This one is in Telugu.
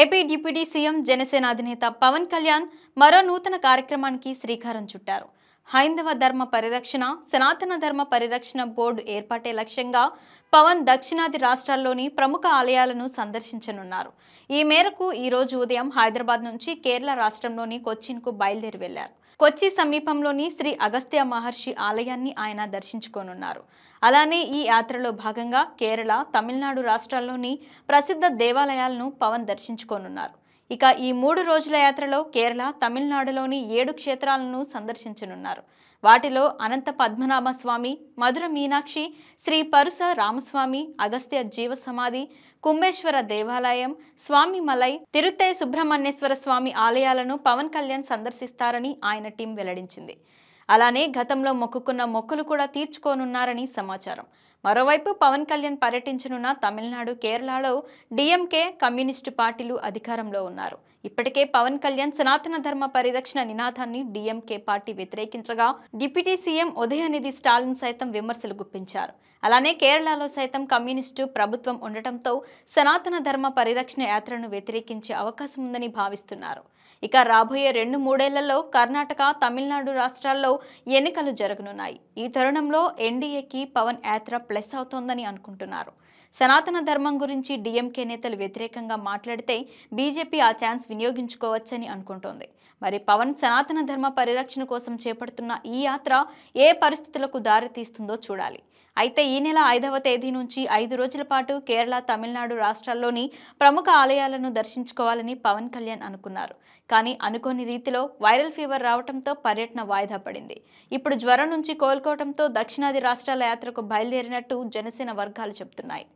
ఏపీ డిప్యూటీ సీఎం జనసేన అధినేత పవన్ కళ్యాణ్ మరో నూతన కార్యక్రమానికి శ్రీకారం చుట్టారు. హైందవ ధర్మ పరిరక్షణ, సనాతన ధర్మ పరిరక్షణ బోర్డు ఏర్పాటే లక్ష్యంగా పవన్ దక్షిణాది రాష్ట్రాల్లోని ప్రముఖ ఆలయాలను సందర్శించనున్నారు. ఈ మేరకు ఈ రోజు ఉదయం హైదరాబాద్ నుంచి కేరళ రాష్ట్రంలోని కొచ్చిన్కు బయలుదేరి వెళ్లారు. కొచ్చి సమీపంలోని శ్రీ అగస్త్య మహర్షి ఆలయాన్ని ఆయన దర్శించుకోనున్నారు. అలానే ఈ యాత్రలో భాగంగా కేరళ, తమిళనాడు రాష్ట్రాల్లోని ప్రసిద్ధ దేవాలయాలను పవన్ దర్శించుకోనున్నారు. ఇక ఈ 3 రోజుల యాత్రలో కేరళ, తమిళనాడులోని 7 క్షేత్రాలను సందర్శించనున్నారు. వాటిలో అనంత పద్మనాభ స్వామి, మధుర మీనాక్షి, శ్రీ పరుస రామస్వామి, అగస్త్య జీవ సమాధి, కుంభేశ్వర దేవాలయం, స్వామి మలై, తిరుత్తై సుబ్రహ్మణ్యేశ్వర స్వామి ఆలయాలను పవన్ కళ్యాణ్ సందర్శిస్తారని ఆయన టీం వెల్లడించింది. అలానే గతంలో మొక్కుకున్న మొక్కులు కూడా తీర్చుకోనున్నారని సమాచారం. మరోవైపు పవన్ కళ్యాణ్ పర్యటించనున్న తమిళనాడు, కేరళలో డిఎంకే, కమ్యూనిస్టు పార్టీలు అధికారంలో ఉన్నారు. ఇప్పటికే పవన్ కళ్యాణ్ సనాతన ధర్మ పరిరక్షణ నినాదాన్ని డిఎంకే పార్టీ వ్యతిరేకించగా డిప్యూటీ సీఎం ఉదయనిధి స్టాలిన్ సైతం విమర్శలు గుప్పించారు. అలానే కేరళలో సైతం కమ్యూనిస్టు ప్రభుత్వం ఉండటంతో సనాతన ధర్మ పరిరక్షణ యాత్రను వ్యతిరేకించే అవకాశం ఉందని భావిస్తున్నారు. ఇక రాబోయే 2-3 ఏళ్లలో కర్ణాటక, తమిళనాడు రాష్ట్రాల్లో ఎన్నికలు జరగనున్నాయి. ఈ తరుణంలో ఎన్డీఏకి పవన్ యాత్ర ప్లస్ అవుతోందని అనుకుంటున్నారు. సనాతన ధర్మం గురించి డిఎంకే నేతలు వ్యతిరేకంగా మాట్లాడితే బీజేపీ ఆ ఛాన్స్ వినియోగించుకోవచ్చని అనుకుంటోంది. మరి పవన్ సనాతన ధర్మ పరిరక్షణ కోసం చేపడుతున్న ఈ యాత్ర ఏ పరిస్థితులకు దారి తీస్తుందో చూడాలి. అయితే ఈ నెల 5వ తేదీ నుంచి 5 రోజుల పాటు కేరళ, తమిళనాడు రాష్ట్రాల్లోని ప్రముఖ ఆలయాలను దర్శించుకోవాలని పవన్ కళ్యాణ్ అనుకున్నారు. కానీ అనుకోని రీతిలో వైరల్ ఫీవర్ రావడంతో పర్యటన వాయిదా పడింది. ఇప్పుడు జ్వరం నుంచి కోలుకోవడంతో దక్షిణాది రాష్ట్రాల యాత్రకు బయలుదేరినట్టు జనసేన వర్గాలు చెబుతున్నాయి.